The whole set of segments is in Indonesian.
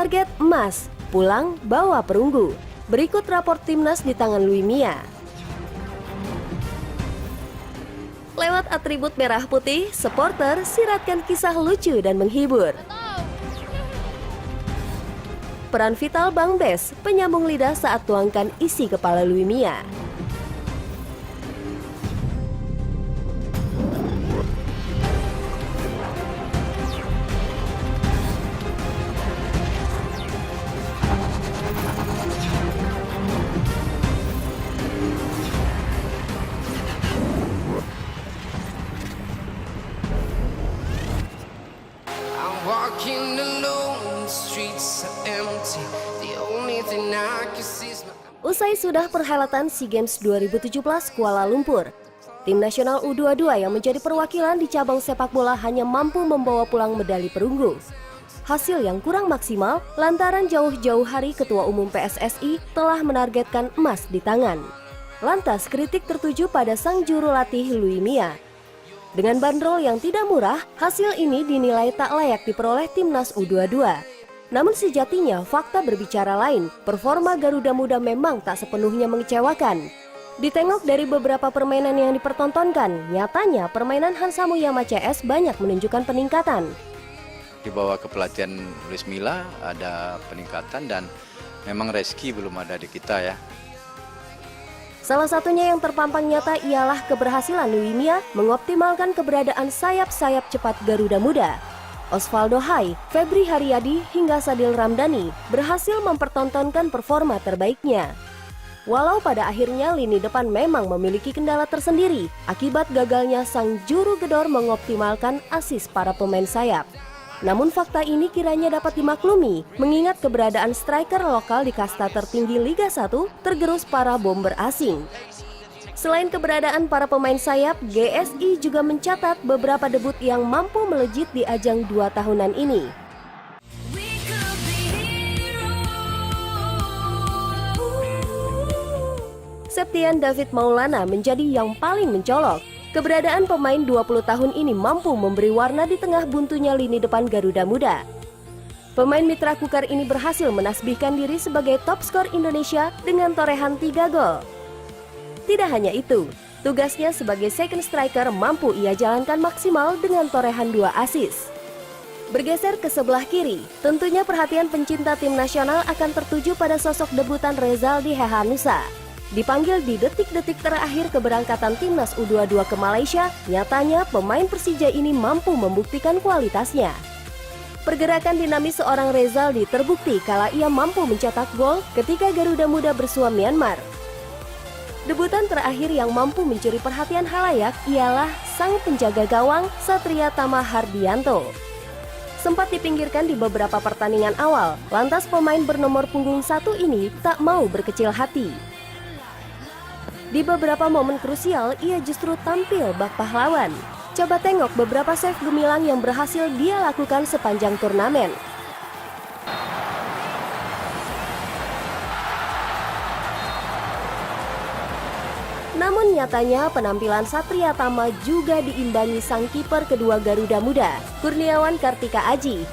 Target emas, pulang bawa perunggu. Berikut rapor timnas di tangan Louis Mia. Lewat atribut merah putih, supporter siratkan kisah lucu dan menghibur. Peran vital Bang Bes, penyambung lidah saat tuangkan isi kepala Louis Mia. Walking alone, the streets are empty. The only thing I can see is my... Usai sudah perhelatan SEA Games 2017 Kuala Lumpur, tim nasional U22 yang menjadi perwakilan di cabang sepak bola hanya mampu membawa pulang medali perunggu. Hasil yang kurang maksimal lantaran jauh-jauh hari Ketua Umum PSSI telah menargetkan emas di tangan. Lantas kritik tertuju pada sang juru latih Louis Mia. Dengan bandrol yang tidak murah, hasil ini dinilai tak layak diperoleh timnas U22. Namun sejatinya fakta berbicara lain, performa Garuda Muda memang tak sepenuhnya mengecewakan. Ditengok dari beberapa permainan yang dipertontonkan, nyatanya permainan Hansa Muyama CS banyak menunjukkan peningkatan. Di bawah kepelatihan Luis Milla ada peningkatan dan memang Reski belum ada di kita ya. Salah satunya yang terpampang nyata ialah keberhasilan Louis Mia mengoptimalkan keberadaan sayap-sayap cepat Garuda Muda. Osvaldo Hai, Febri Haryadi, hingga Sadil Ramdhani berhasil mempertontonkan performa terbaiknya. Walau pada akhirnya lini depan memang memiliki kendala tersendiri akibat gagalnya sang juru gedor mengoptimalkan asis para pemain sayap. Namun fakta ini kiranya dapat dimaklumi, mengingat keberadaan striker lokal di kasta tertinggi Liga 1 tergerus para bomber asing. Selain keberadaan para pemain sayap, GSI juga mencatat beberapa debut yang mampu melejit di ajang 2 tahunan ini. Septian David Maulana menjadi yang paling mencolok. Keberadaan pemain 20 tahun ini mampu memberi warna di tengah buntunya lini depan Garuda Muda. Pemain mitra kukar ini berhasil menasbihkan diri sebagai top skor Indonesia dengan torehan 3 gol. Tidak hanya itu, tugasnya sebagai second striker mampu ia jalankan maksimal dengan torehan 2 assist. Bergeser ke sebelah kiri, tentunya perhatian pencinta tim nasional akan tertuju pada sosok debutan Rezaldi Hehanusa. Dipanggil di detik-detik terakhir keberangkatan timnas U22 ke Malaysia, nyatanya pemain Persija ini mampu membuktikan kualitasnya. Pergerakan dinamis seorang Rezaldi terbukti kala ia mampu mencetak gol ketika Garuda Muda bersua Myanmar. Debutan terakhir yang mampu mencuri perhatian halayak ialah sang penjaga gawang Satria Tama Hardianto. Sempat dipinggirkan di beberapa pertandingan awal, lantas pemain bernomor punggung 1 ini tak mau berkecil hati. Di beberapa momen krusial, ia justru tampil bak pahlawan. Coba tengok beberapa save gemilang yang berhasil dia lakukan sepanjang turnamen. Namun nyatanya penampilan Satria Tama juga diimbangi sang kiper kedua Garuda Muda, Kurniawan Kartika Aji.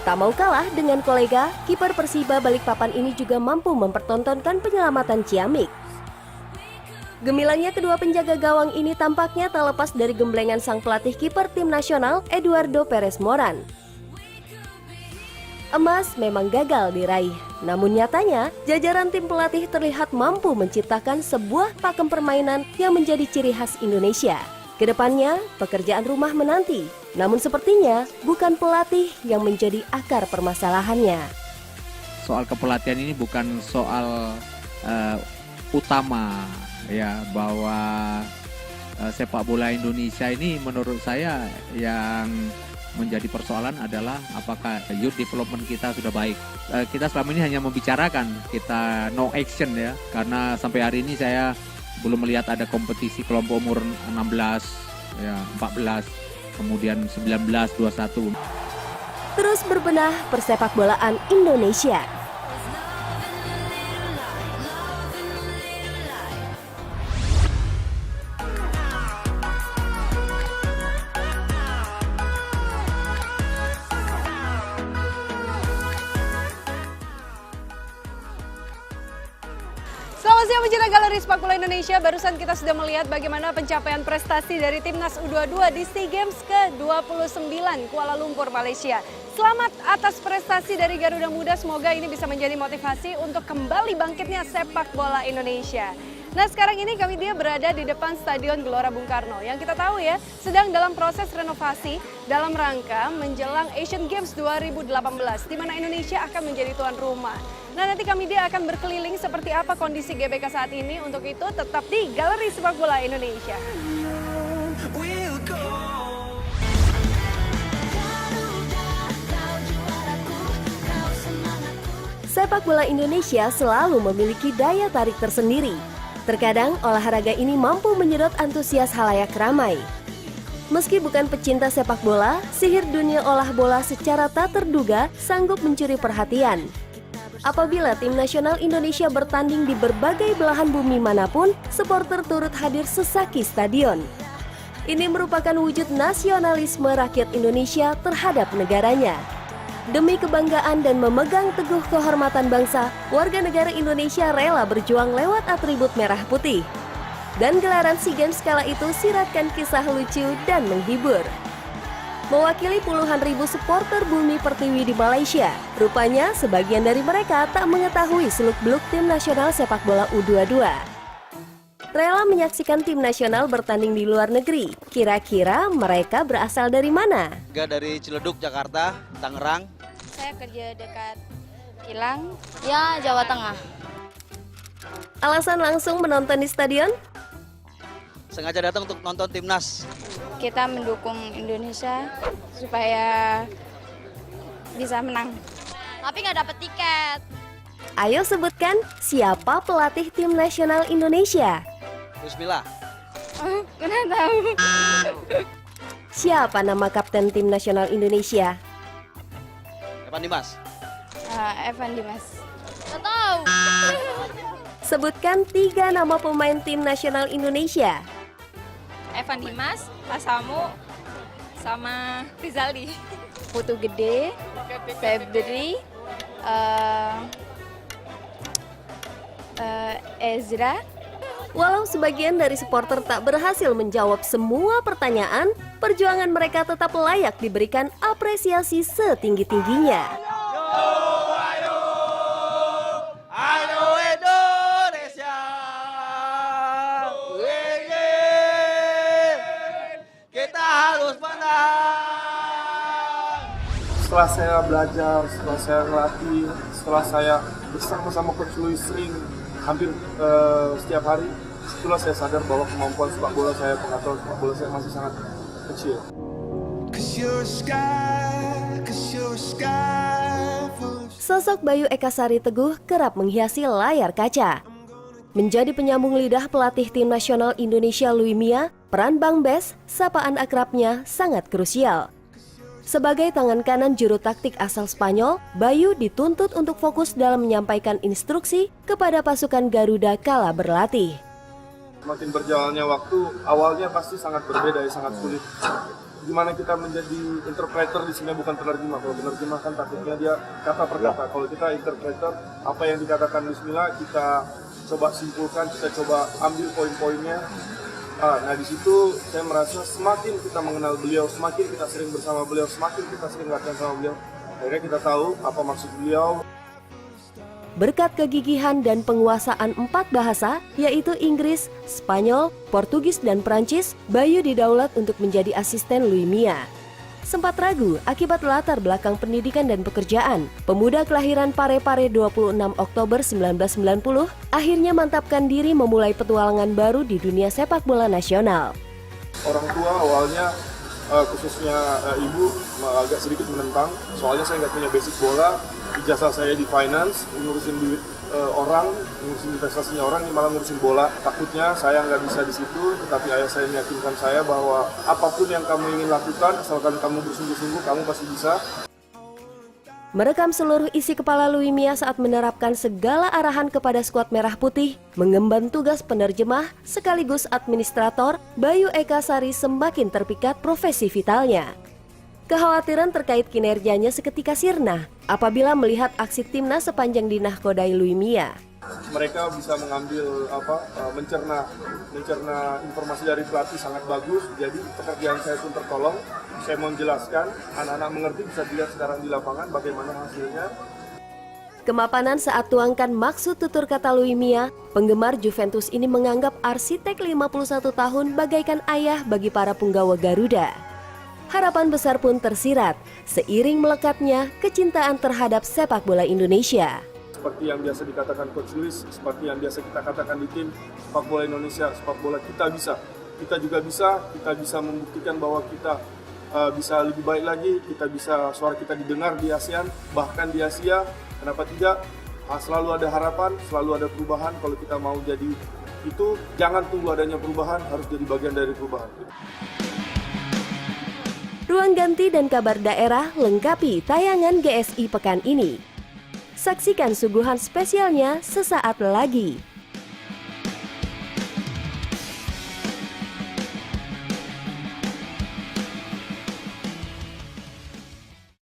Tak mau kalah dengan kolega, kiper Persiba Balikpapan ini juga mampu mempertontonkan penyelamatan ciamik. Gemilangnya kedua penjaga gawang ini tampaknya tak lepas dari gemblengan sang pelatih kiper tim nasional Eduardo Perez Moran. Emas memang gagal diraih, namun nyatanya jajaran tim pelatih terlihat mampu menciptakan sebuah pakem permainan yang menjadi ciri khas Indonesia. Kedepannya pekerjaan rumah menanti, namun sepertinya bukan pelatih yang menjadi akar permasalahannya. Soal kepelatihan ini bukan soal utama. Ya, bahwa sepak bola Indonesia ini menurut saya yang menjadi persoalan adalah apakah youth development kita sudah baik. Kita selama ini hanya membicarakan, kita no action ya, karena sampai hari ini saya belum melihat ada kompetisi kelompok umur 16, ya 14, kemudian 19, 21. Terus berbenah persepak bolaan Indonesia. Selamat siang pencinta Galeri Sepak Bola Indonesia. Barusan kita sudah melihat bagaimana pencapaian prestasi dari Timnas U22 di SEA Games ke-29 Kuala Lumpur, Malaysia. Selamat atas prestasi dari Garuda Muda, semoga ini bisa menjadi motivasi untuk kembali bangkitnya sepak bola Indonesia. Nah, sekarang ini kami berada di depan Stadion Gelora Bung Karno yang kita tahu ya sedang dalam proses renovasi dalam rangka menjelang Asian Games 2018 di mana Indonesia akan menjadi tuan rumah. Nah, nanti kami akan berkeliling seperti apa kondisi GBK saat ini. Untuk itu tetap di Galeri Sepak Bola Indonesia. Sepak bola Indonesia selalu memiliki daya tarik tersendiri. Terkadang olahraga ini mampu menyedot antusias halayak ramai. Meski bukan pecinta sepak bola, sihir dunia olah bola secara tak terduga sanggup mencuri perhatian. Apabila tim nasional Indonesia bertanding di berbagai belahan bumi manapun, supporter turut hadir sesaki stadion. Ini merupakan wujud nasionalisme rakyat Indonesia terhadap negaranya. Demi kebanggaan dan memegang teguh kehormatan bangsa, warga negara Indonesia rela berjuang lewat atribut merah putih. Dan gelaran SEA Games kala itu siratkan kisah lucu dan menghibur. Mewakili puluhan ribu supporter bumi pertiwi di Malaysia, rupanya sebagian dari mereka tak mengetahui seluk-beluk tim nasional sepak bola U22. Rela menyaksikan tim nasional bertanding di luar negeri. Kira-kira mereka berasal dari mana? Dari Ciledug, Jakarta, Tangerang. Saya kerja dekat Kilang, ya Jawa Tengah. Alasan langsung menonton di stadion? Sengaja datang untuk nonton timnas. Kita mendukung Indonesia supaya bisa menang. Tapi nggak dapet tiket. Ayo sebutkan siapa pelatih tim nasional Indonesia? Bismillah. Kurang tahu. Siapa nama kapten tim nasional Indonesia? Evan Dimas. Evan Dimas. Nggak tahu. Sebutkan 3 nama pemain tim nasional Indonesia. Evan Dimas, Pasamu, sama Rizaldi. Putu Gede, Febri, Ezra. Walau sebagian dari supporter tak berhasil menjawab semua pertanyaan, perjuangan mereka tetap layak diberikan apresiasi setinggi-tingginya. Ayo Indonesia. Kita harus menang. Setelah saya belajar, setelah saya ngelatih, setelah saya bersama-sama Coach Louis sering hampir setiap hari, itulah saya sadar bahwa kemampuan sepak bola saya, pengetahuan sepak bola saya masih sangat kecil. Sosok Bayu Eka Sari Teguh kerap menghiasi layar kaca. Menjadi penyambung lidah pelatih tim nasional Indonesia Luis Mia, peran Bang Bes, sapaan akrabnya, sangat krusial. Sebagai tangan kanan juru taktik asal Spanyol, Bayu dituntut untuk fokus dalam menyampaikan instruksi kepada pasukan Garuda kala berlatih. Semakin berjalannya waktu, awalnya pasti sangat berbeda, sangat sulit. Gimana kita menjadi interpreter di sini, bukan penerjemah. Kalau penerjemah kan takutnya dia kata per kata. Kalau kita interpreter, apa yang dikatakan Bismillah kita coba simpulkan, kita coba ambil poin-poinnya. Nah di situ saya merasa semakin kita mengenal beliau, semakin kita sering bersama beliau, semakin kita sering latihan sama beliau, akhirnya kita tahu apa maksud beliau. Berkat kegigihan dan penguasaan 4 bahasa, yaitu Inggris, Spanyol, Portugis, dan Prancis, Bayu didaulat untuk menjadi asisten Luis Mia. Sempat ragu akibat latar belakang pendidikan dan pekerjaan, pemuda kelahiran Parepare 26 Oktober 1990 akhirnya mantapkan diri memulai petualangan baru di dunia sepak bola nasional. Orang tua awalnya, khususnya ibu, agak sedikit menentang, soalnya saya nggak punya basic bola, ijazah saya di finance, ngurusin duit orang, ngurusin investasinya orang, malah ngurusin bola. Takutnya saya nggak bisa di situ, tetapi ayah saya meyakinkan saya bahwa apapun yang kamu ingin lakukan, asalkan kamu bersungguh-sungguh, kamu pasti bisa. Merekam seluruh isi kepala Luis Mia saat menerapkan segala arahan kepada skuad merah putih, mengemban tugas penerjemah sekaligus administrator, Bayu Eka Sari semakin terpikat profesi vitalnya. Kekhawatiran terkait kinerjanya seketika sirna apabila melihat aksi timnas sepanjang dinahkodai Luis Mia. mereka bisa mengambil mencerna informasi dari pelatih sangat bagus. Jadi pekerjaan saya pun tertolong. Saya mau menjelaskan, anak-anak mengerti, bisa dilihat sekarang di lapangan bagaimana hasilnya. Kemapanan saat tuangkan maksud tutur kata Luis Mia, penggemar Juventus ini menganggap arsitek 51 tahun bagaikan ayah bagi para punggawa Garuda. Harapan besar pun tersirat, seiring melekatnya kecintaan terhadap sepak bola Indonesia. Seperti yang biasa dikatakan Coach Luis, seperti yang biasa kita katakan di tim sepak bola Indonesia, sepak bola kita bisa. Kita juga bisa, kita bisa membuktikan bahwa kita bisa lebih baik lagi, kita bisa suara kita didengar di ASEAN, bahkan di Asia. Kenapa tidak? Selalu ada harapan, selalu ada perubahan. Kalau kita mau jadi itu, jangan tunggu adanya perubahan, harus jadi bagian dari perubahan. Ruang ganti dan kabar daerah lengkapi tayangan GSI pekan ini. Saksikan suguhan spesialnya sesaat lagi.